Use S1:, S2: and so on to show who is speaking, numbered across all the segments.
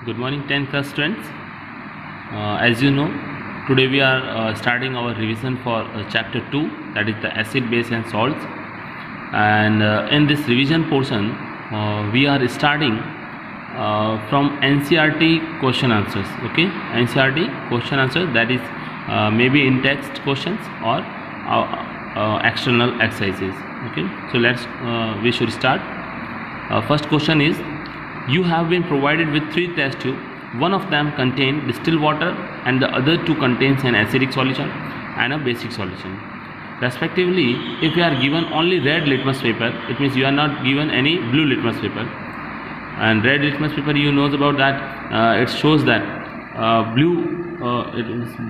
S1: Good morning 10th class students. As you know, today we are starting our revision for chapter 2, that is the acid, base and salts. And in this revision portion we are starting from NCERT question answers. Okay, NCERT question answers, that is maybe in text questions or external exercises. Okay, so we should start. First question is, you have been provided with 3 test tubes. One of them contains distilled water and the other 2 contains an acidic solution and a basic solution. Respectively, if you are given only red litmus paper, it means you are not given any blue litmus paper. And red litmus paper, you knows about that, it shows that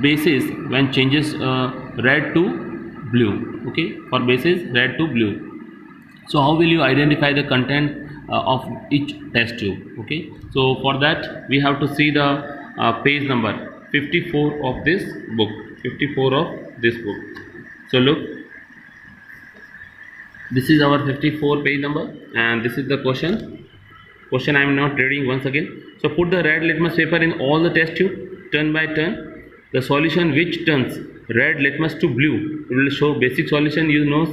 S1: bases when changes red to blue. Okay, for bases red to blue. So how will you identify the content of each test tube? Okay, so for that we have to see the page number 54 of this book. 54 of this book. So look, this is our 54 page number and this is the question. I am not reading once again. So put the red litmus paper in all the test tube turn by turn. The solution which turns red litmus to blue will show basic solution, you know,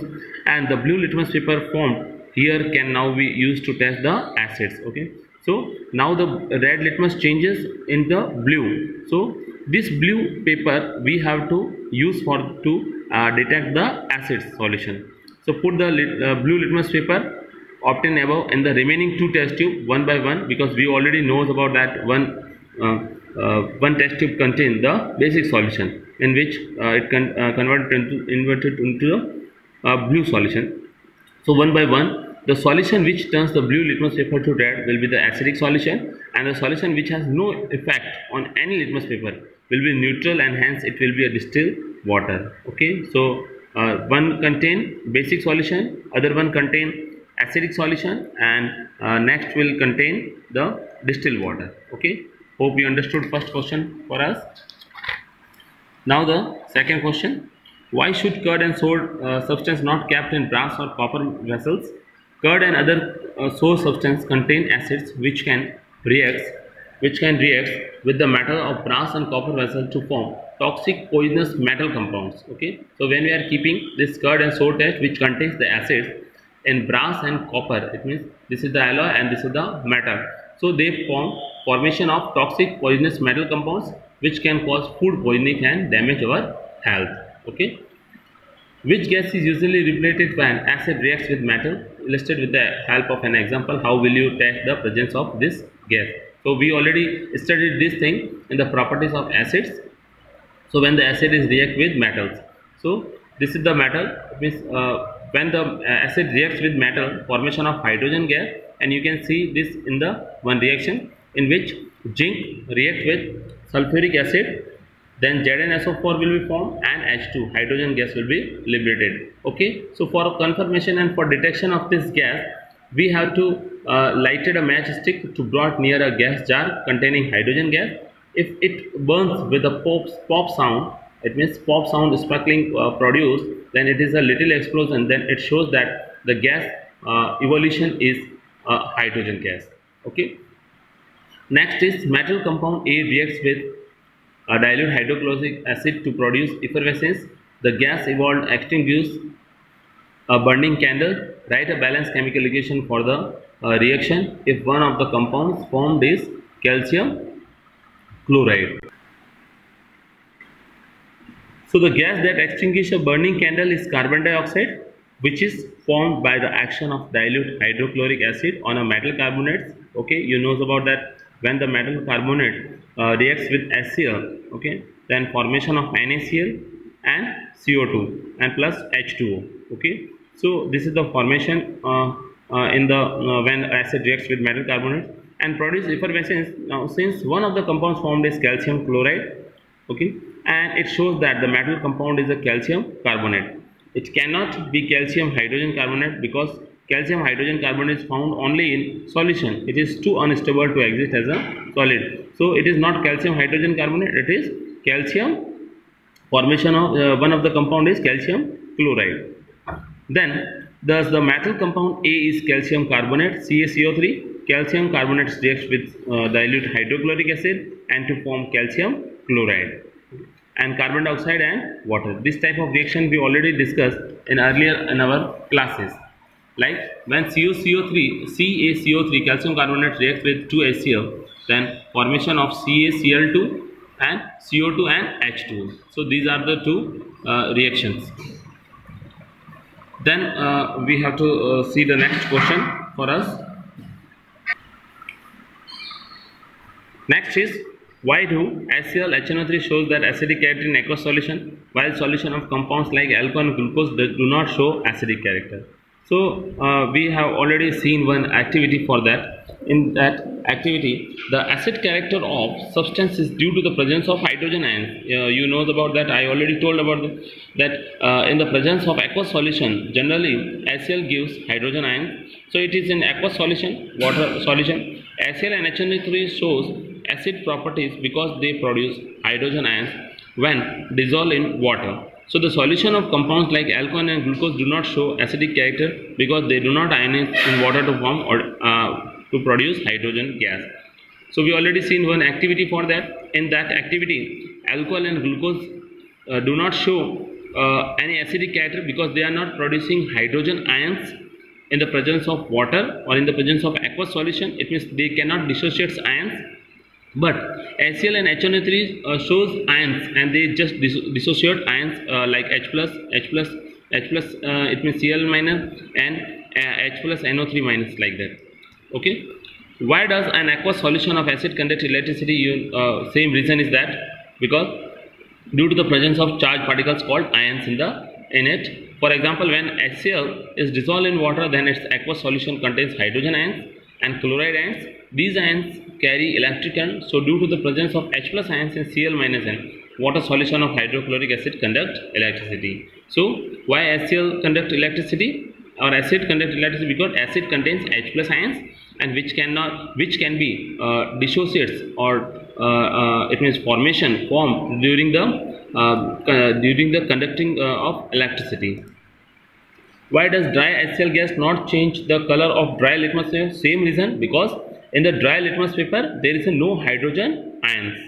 S1: and the blue litmus paper formed here can now be used to test the acids. Okay, so now the red litmus changes in the blue. So this blue paper we have to use to detect the acid solution. So put the blue litmus paper obtained above in the remaining 2 test tube one by one, because we already knows about that one test tube contains the basic solution in which it converted into the blue solution. So one by one, the solution which turns the blue litmus paper to red will be the acidic solution, and the solution which has no effect on any litmus paper will be neutral, and hence it will be a distilled water. Okay, so one contain basic solution, other one contain acidic solution, and next will contain the distilled water. Okay, hope you understood first question for us. Now the second question. Why should curd and sour substance not kept in brass or copper vessels? Curd and other sour substance contain acids which can react with the metal of brass and copper vessels to form toxic poisonous metal compounds. Okay, so when we are keeping this curd and sour test which contains the acids in brass and copper, it means this is the alloy and this is the metal. So they form formation of toxic poisonous metal compounds which can cause food poisoning and damage our health. Okay, which gas is usually liberated when acid reacts with metal? Illustrate with the help of an example. How will you test the presence of this gas? So we already studied this thing in the properties of acids. So when the acid is react with metals, so this is the metal. It means when the acid reacts with metal, formation of hydrogen gas, and you can see this in the one reaction in which zinc react with sulfuric acid. Then ZnSO4 will be formed and H2 hydrogen gas will be liberated. Okay, so for confirmation and for detection of this gas, we have to lighted a matchstick to brought near a gas jar containing hydrogen gas. If it burns with a pop sound, it means pop sound sparkling produced, then it is a little explosion. Then it shows that the gas evolution is hydrogen gas. Okay. Next is metal compound A reacts with a dilute hydrochloric acid to produce effervescence. The gas evolved extinguishes a burning candle. Write a balanced chemical equation for the reaction if one of the compounds formed is calcium chloride. So the gas that extinguishes a burning candle is carbon dioxide, which is formed by the action of dilute hydrochloric acid on a metal carbonate. Okay, you know about that. When the metal carbonate reacts with HCl, okay, then formation of NaCl and CO2 and plus H2O. Okay, so this is the formation in the when acid reacts with metal carbonate and produce effervescence. Now since one of the compounds formed is calcium chloride, okay, and it shows that the metal compound is a calcium carbonate. It cannot be calcium hydrogen carbonate because calcium hydrogen carbonate is found only in solution. It is too unstable to exist as a solid. So it is not calcium hydrogen carbonate, it is calcium formation of one of the compound is calcium chloride. Then thus the metal compound A is calcium carbonate CaCO3 calcium carbonate reacts with dilute hydrochloric acid and to form calcium chloride and carbon dioxide and water. This type of reaction we already discussed in earlier in our classes. Like when CaCO3 calcium carbonate reacts with 2HCl, then formation of CaCl2 and CO2 and H2O. So these are the two reactions. Then we have to see the next question for us. Next is, why do HCl HNO3 shows that acidic character in aqueous solution, while solution of compounds like alcohol and glucose do not show acidic character? So we have already seen one activity for that. In that activity, the acid character of substance is due to the presence of hydrogen ions. You know about that. I already told about that in the presence of aqueous solution, generally HCl gives hydrogen ions. So it is in aqueous solution, water solution. HCl and HNO3 shows acid properties because they produce hydrogen ions when dissolved in water. So the solution of compounds like alcohol and glucose do not show acidic character because they do not ionize in water to form or to produce hydrogen gas. So we already seen one activity for that. In that activity, alcohol and glucose do not show any acidic character because they are not producing hydrogen ions in the presence of water or in the presence of aqueous solution. It means they cannot dissociate ions. But HCl and HNO3 shows ions and they just dissociate ions like H+, it means Cl minus and H plus NO3 minus, like that. Okay. Why does an aqueous solution of acid conduct electricity? Same reason is that because due to the presence of charged particles called ions in it. For example, when HCl is dissolved in water, then its aqueous solution contains hydrogen ions and chloride ions. These ions carry electric current. So due to the presence of H plus ions in Cl minus n, water solution of hydrochloric acid conduct electricity. So why HCl conduct electricity or acid conduct electricity? Because acid contains H plus ions and which can be dissociates or it means formed during the conducting of electricity. Why does dry HCl gas not change the color of dry litmus paper? Same reason, because in the dry litmus paper there is no hydrogen ions.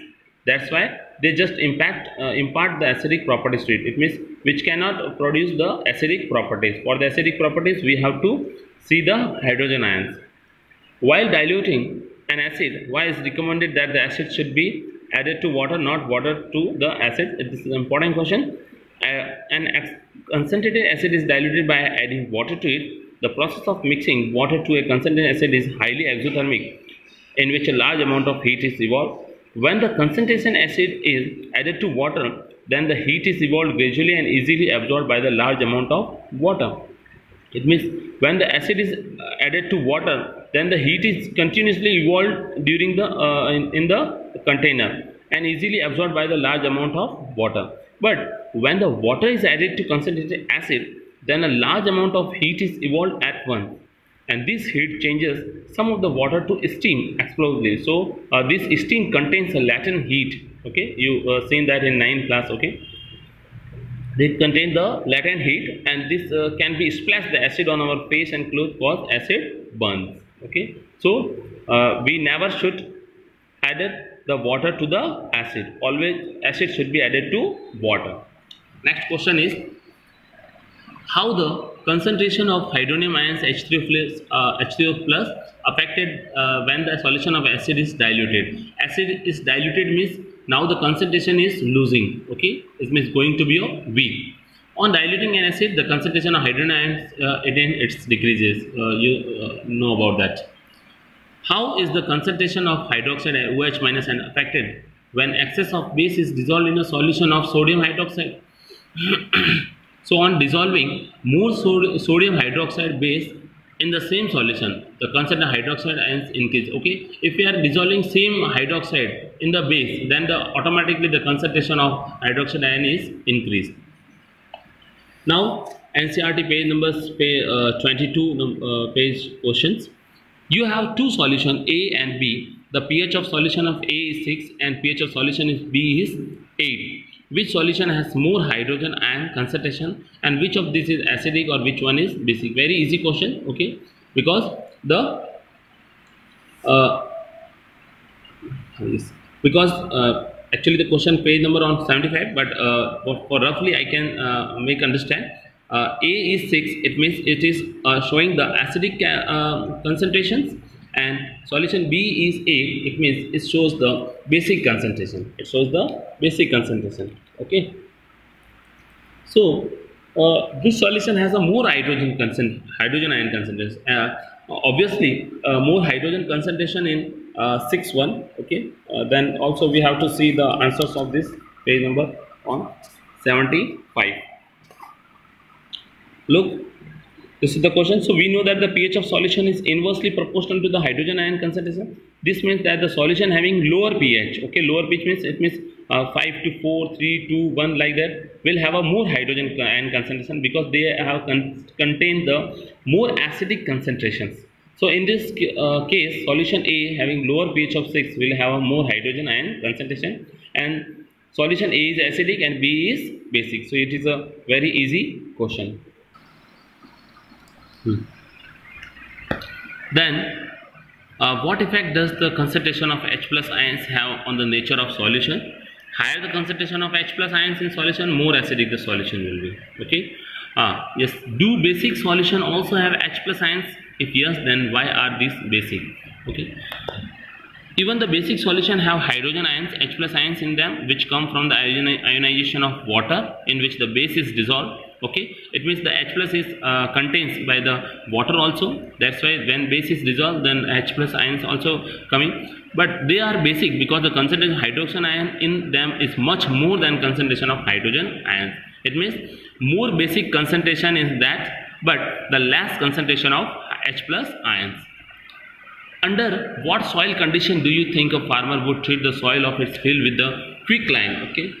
S1: That's why they just impart the acidic properties to it. It means which cannot produce the acidic properties. For the acidic properties we have to see the hydrogen ions. While diluting an acid, why is recommended that the acid should be added to water, not water to the acid? This is an important question. An concentrated acid is diluted by adding water to it. The process of mixing water to a concentrated acid is highly exothermic, in which a large amount of heat is evolved. When the concentration acid is added to water, then the heat is evolved gradually and easily absorbed by the large amount of water. It means when the acid is added to water, then the heat is continuously evolved during the in the container and easily absorbed by the large amount of water. But when the water is added to concentrated acid, then a large amount of heat is evolved at once, and this heat changes some of the water to steam explosively. So this steam contains a latent heat. Okay, you seen that in 9th class. Okay, they contain the latent heat, and this can be splashed the acid on our face and clothes cause acid burns. Okay, so we never should add the water to the acid. Always acid should be added to water. Next question is, how the concentration of hydronium ions H3O plus affected when the solution of acid is diluted. Acid is diluted means now the concentration is losing. Okay, it means going to be a V. On diluting an acid, the concentration of hydrogen ions it decreases. You know about that. How is the concentration of hydroxide OH minus affected when excess of base is dissolved in a solution of sodium hydroxide? So on dissolving more sodium hydroxide base in the same solution, the concentration of hydroxide ions increase. Okay, if we are dissolving same hydroxide in the base, then automatically the concentration of hydroxide ion is increased. Now NCERT page number 22 page questions. You have two solutions A and B. The pH of solution of A is 6 and pH of solution is B is 8. Which solution has more hydrogen ion concentration, and which of this is acidic or which one is basic? Very easy question. Okay, because the Uh, yes. Because actually the question page number on 75, but for roughly I can make understand. A is 6, it means it is showing the acidic concentrations, and solution B is 8, it means it shows the basic concentration. It shows the basic concentration. Okay. So this solution has a more hydrogen ion concentration. Obviously, more hydrogen concentration in 6(1). Okay. Then also we have to see the answers of this page number on 75. Look, this is the question. So we know that the pH of solution is inversely proportional to the hydrogen ion concentration. This means that the solution having lower pH, okay, lower pH means it means 5 to 4, 3 to 1 like that, will have a more hydrogen ion concentration because they have contain the more acidic concentrations. So in this case, solution A having lower pH of 6 will have a more hydrogen ion concentration, and solution A is acidic and B is basic. So it is a very easy question. Then, what effect does the concentration of H plus ions have on the nature of solution? Higher the concentration of H plus ions in solution, more acidic the solution will be. Okay. Yes. Do basic solution also have H plus ions? If yes, then why are these basic? Okay. Even the basic solution have hydrogen ions, H plus ions in them, which come from the ionization of water in which the base is dissolved. Okay, it means the H plus is contains by the water also. That's why when base is dissolved, then H plus ions also coming. But they are basic because the concentration of hydrogen ion in them is much more than concentration of hydrogen ions. It means more basic concentration is that, but the less concentration of H plus ions. Under what soil condition do you think a farmer would treat the soil of its field with the quicklime, okay,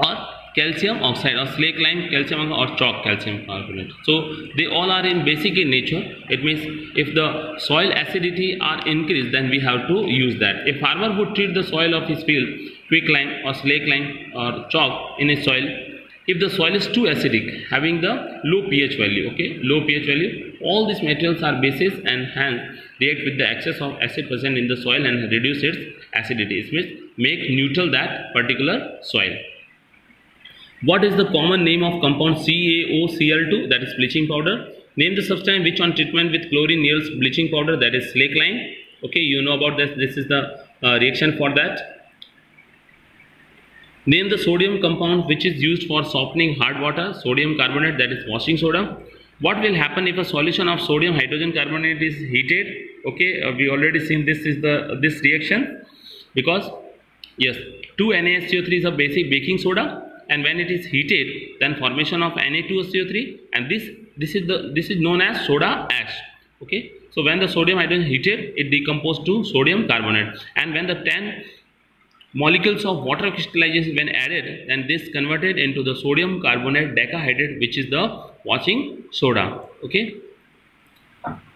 S1: or calcium oxide, or slake lime calcium, or chalk calcium carbonate? So they all are in basic in nature. It means if the soil acidity are increased, then we have to use that. A farmer would treat the soil of his field quicklime or slake lime or chalk in his soil if the soil is too acidic, having the low pH value. Okay, low pH value. All these materials are bases and hence react with the excess of acid present in the soil and reduce its acidity. It means make neutral that particular soil. What is the common name of compound CaOCl2, that is bleaching powder? Name the substance which on treatment with chlorine yields bleaching powder, that is slake lime. Okay, you know about this. This is the reaction for that. Name the sodium compound which is used for softening hard water, sodium carbonate, that is washing soda. What will happen if a solution of sodium hydrogen carbonate is heated? Okay, we already seen this is this reaction, because yes, 2NaSCO3 is a basic baking soda, and when it is heated, then formation of Na2SCO3, and this is known as soda ash. Okay, so when the sodium hydrogen heated, it decomposed to sodium carbonate, and when the 10 molecules of water crystallization when added, then this converted into the sodium carbonate decahydrate, which is the washing soda. Okay,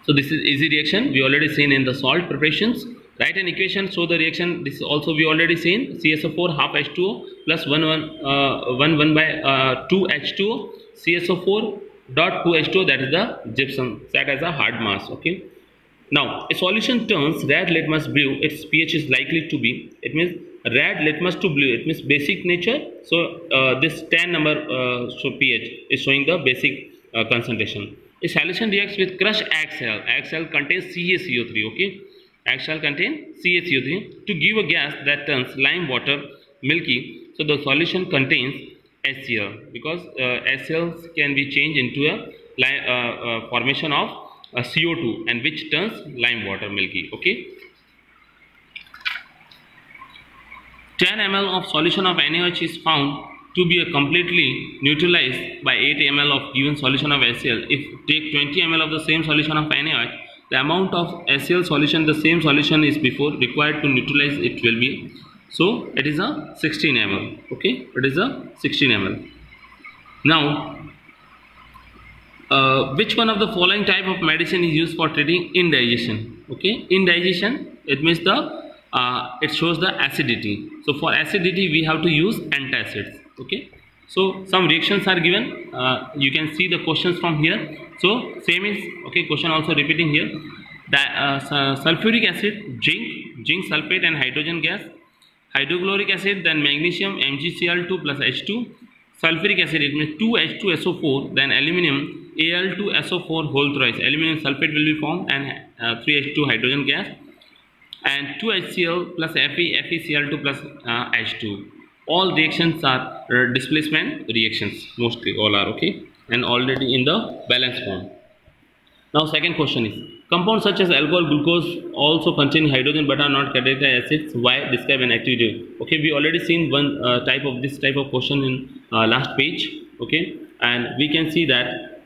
S1: so this is easy reaction, we already seen in the salt preparations. Write an equation, show the reaction. This is also we already seen. CSO4 half H2O plus 1 by 2 H2O, CSO4 dot 2 H2O, that is the gypsum, that as a hard mass. Okay, now a solution turns red litmus blue, its pH is likely to be, it means red litmus to blue, it means basic nature. So this 10 number pH is showing the basic concentration. A solution reacts with crushed HCl. HCl contains CaCO3. Okay, HCl contains CaCO3 to give a gas that turns lime water milky. So the solution contains HCl, because HCl can be changed into a formation of CO2, and which turns lime water milky. Okay, 10 ml of solution of NaOH is found to be completely neutralized by 8 ml of given solution of HCl. If take 20 ml of the same solution of NaOH, the amount of HCl solution the same solution is before required to neutralize it will be, so it is a 16 ml. Okay, it is a 16 ml. Now which one of the following type of medicine is used for treating indigestion? Okay, indigestion, it means the it shows the acidity. So for acidity we have to use antacids. Okay, so some reactions are given. You can see the questions from here. So same is okay. Question also repeating here. Sulfuric acid, zinc sulfate and hydrogen gas. Hydrochloric acid, then magnesium MgCl2 plus H2. Sulfuric acid, it means 2H2SO4, then aluminum Al2SO4 whole thrice. Aluminum sulfate will be formed and 3H2 hydrogen gas, and 2HCl plus FeCl2 plus H2. All reactions are displacement reactions, mostly all are, okay, and already in the balanced form. Now second question is, compounds such as alcohol, glucose also contain hydrogen but are not categorized as acids. Why? Describe an activity. Okay, we already seen one type of this type of question in last page. Okay, and we can see that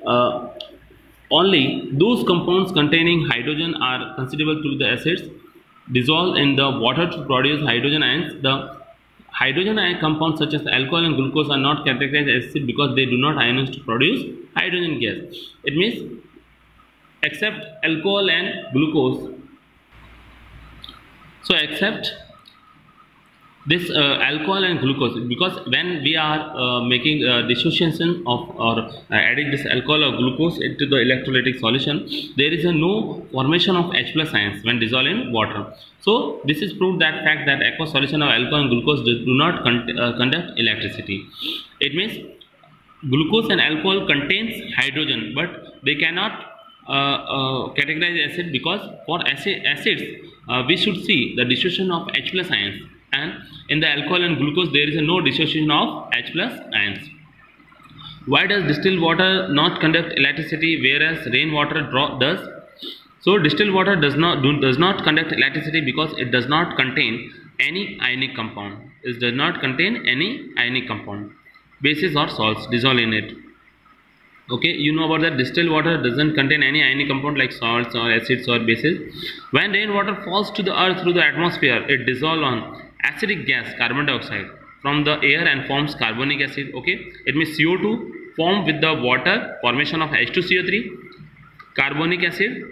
S1: only those compounds containing hydrogen are considerable to the acids. Dissolve in the water to produce hydrogen ions. The hydrogen ion compounds such as alcohol and glucose are not categorized as acid because they do not ionize to produce hydrogen gas. It means except alcohol and glucose. So except this alcohol and glucose, because when we are making dissociation of or adding this alcohol or glucose into the electrolytic solution, there is no formation of H plus ions when dissolved in water. So this is proved that fact that aqueous solution of alcohol and glucose do not conduct electricity. It means glucose and alcohol contains hydrogen, but they cannot categorize acid, because for acids we should see the dissociation of H plus ions, and in the alcohol and glucose there is no dissociation of H plus ions. Why does distilled water not conduct electricity whereas rainwater does? So distilled water does not conduct electricity because it does not contain any ionic compound. It does not contain any ionic compound, bases or salts dissolved in it. Okay, you know about that. Distilled water doesn't contain any ionic compound like salts or acids or bases. When rainwater falls to the earth through the atmosphere, it dissolves on acidic gas carbon dioxide from the air and forms carbonic acid. Okay, it means CO2 formed with the water, formation of H2CO3. Carbonic acid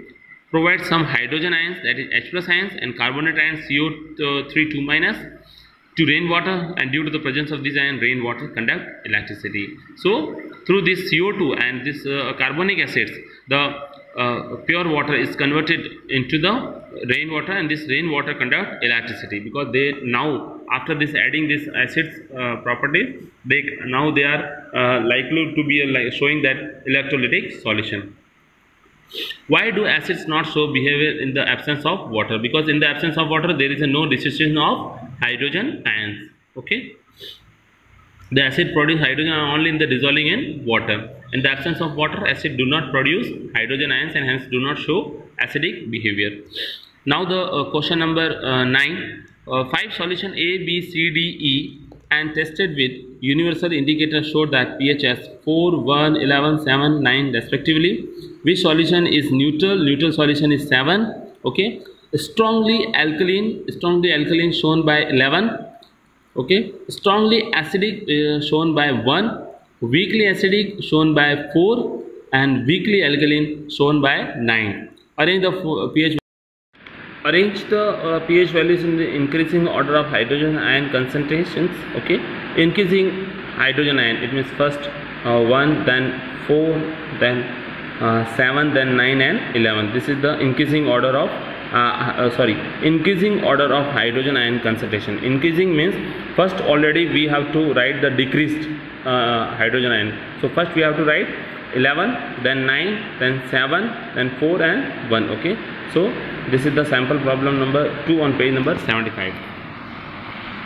S1: provides some hydrogen ions, that is H plus ions, and carbonate ions CO3 2 minus to rainwater, and due to the presence of these ions, rainwater conduct electricity. So through this CO2 and this carbonic acids, the pure water is converted into the rainwater, and this rainwater conduct electricity, because they now, after this adding this acids properties, they are likely to be showing that electrolytic solution. Why do acids not show behavior in the absence of water? Because in the absence of water there is no dissociation of hydrogen ions. Okay, the acid produce hydrogen only in the dissolving in water. In the absence of water, acid do not produce hydrogen ions and hence do not show acidic behavior. Now the question number 9. 5 solution A, B, C, D, E and tested with universal indicator showed that pH as 4, 1, 11, 7, 9 respectively. Which solution is neutral? Neutral solution is 7. Okay, strongly alkaline shown by 11. Okay, strongly acidic shown by 1, weakly acidic shown by 4, and weakly alkaline shown by 9. Arrange the pH values in the increasing order of hydrogen ion concentrations. Okay, increasing hydrogen ion, it means first 1, then 4, then 7, then 9 and 11. This is the increasing order of increasing order of hydrogen ion concentration. Increasing means first already we have to write the decreased hydrogen ion. So first we have to write 11, then 9, then 7, then 4 and 1. Okay, so this is the sample problem number 2 on page number 75.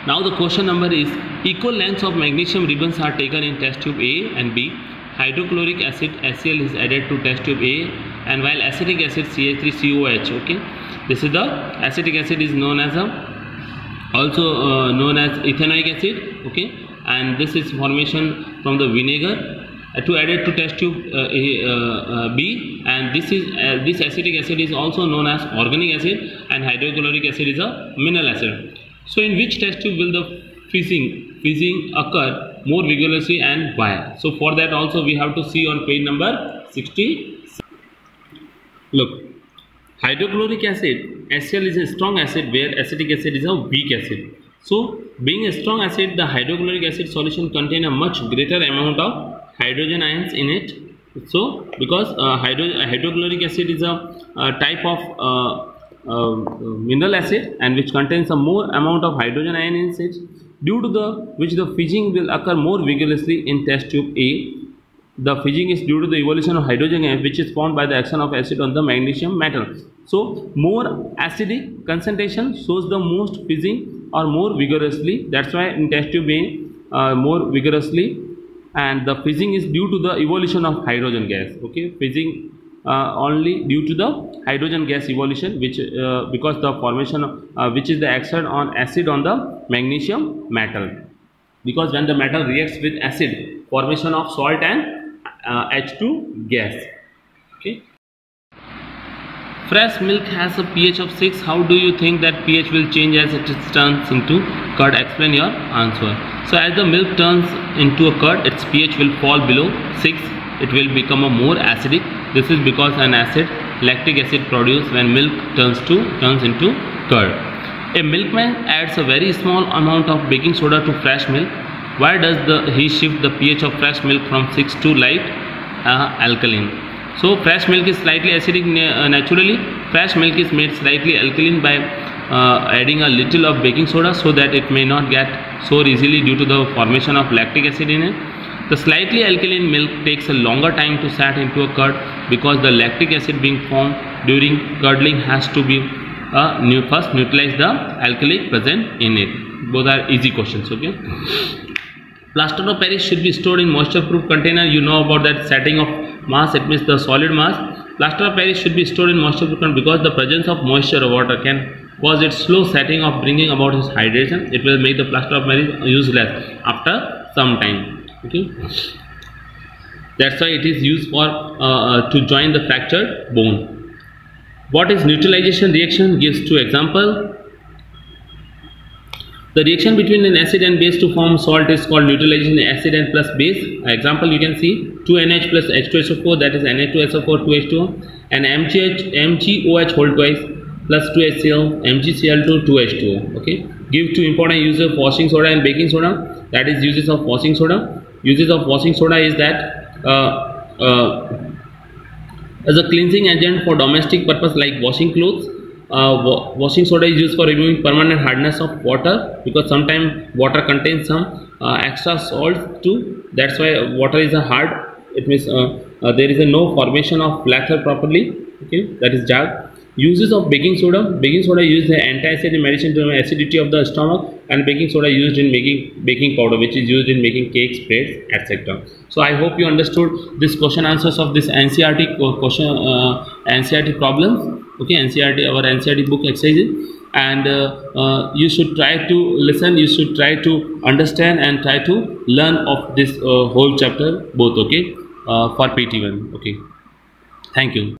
S1: Now the question number is, equal lengths of magnesium ribbons are taken in test tube A and B. Hydrochloric acid HCl is added to test tube A, and while acetic acid CH3COH. Okay, this is the acetic acid is known as also known as ethanoic acid. Okay, and this is formation from the vinegar to add it to test tube B, and this acetic acid is also known as organic acid, and hydrochloric acid is a mineral acid. So in which test tube will the fizzing occur more vigorously and why? So for that also we have to see on page number 60. Look, hydrochloric acid HCl is a strong acid where acetic acid is a weak acid. So being a strong acid, the hydrochloric acid solution contain a much greater amount of hydrogen ions in it, So because hydrochloric acid is a type of mineral acid and which contains a more amount of hydrogen ion in it, due to which the fizzing will occur more vigorously in test tube A. The fizzing is due to the evolution of hydrogen gas which is formed by the action of acid on the magnesium metal. So more acidic concentration shows the most fizzing or more vigorously. That's why in test tube A more vigorously, and the fizzing is due to the evolution of hydrogen gas. Okay, fizzing only due to the hydrogen gas evolution, which because the formation of, which is the action on acid on the magnesium metal. Because when the metal reacts with acid, formation of salt and H2 gas. Okay. Fresh milk has a pH of 6. How do you think that pH will change as it turns into curd? Explain your answer. So as the milk turns into a curd, its pH will fall below 6. It will become a more acidic. This is because an acid, lactic acid, produced when milk turns into curd. A milkman adds a very small amount of baking soda to fresh milk. Why does he shift the pH of fresh milk from 6 to light alkaline? So fresh milk is slightly acidic naturally. Fresh milk is made slightly alkaline by adding a little of baking soda so that it may not get sour easily due to the formation of lactic acid in it. The slightly alkaline milk takes a longer time to set into a curd because the lactic acid being formed during curdling has to be first neutralize the alkali present in it. Both are easy questions. Okay. Plaster of Paris should be stored in moisture proof container. You know about that setting of mass, it means the solid mass. Plaster of Paris should be stored in moisture proof container because the presence of moisture or water can cause its slow setting of bringing about its hydration. It will make the plaster of Paris useless after some time. Okay, that's why it is used for to join the fractured bone. What is neutralization reaction? Gives two examples. The reaction between an acid and base to form salt is called neutralization acid and plus base. Example you can see 2NH plus H2SO4, that is Na2SO4 2H2O, and MgOH whole twice plus 2HCl MgCl2 2H2O. Okay, give two important uses of washing soda and baking soda. That is uses of washing soda. Uses of washing soda is that as a cleansing agent for domestic purpose like washing clothes. Washing soda is used for removing permanent hardness of water because sometimes water contains some extra salt too. That's why water is a hard. It means there is a no formation of flatter properly. Okay, that is jag. Uses of baking soda. Baking soda used as anti-acid in medicine to remove acidity of the stomach, and baking soda used in making baking powder, which is used in making cakes, breads, etc. So I hope you understood this question answers of this NCERT question, NCERT problems. Okay, NCERT, our NCERT book exercises, and you should try to listen, you should try to understand and try to learn of this whole chapter both. Okay, for PT1. Okay, thank you.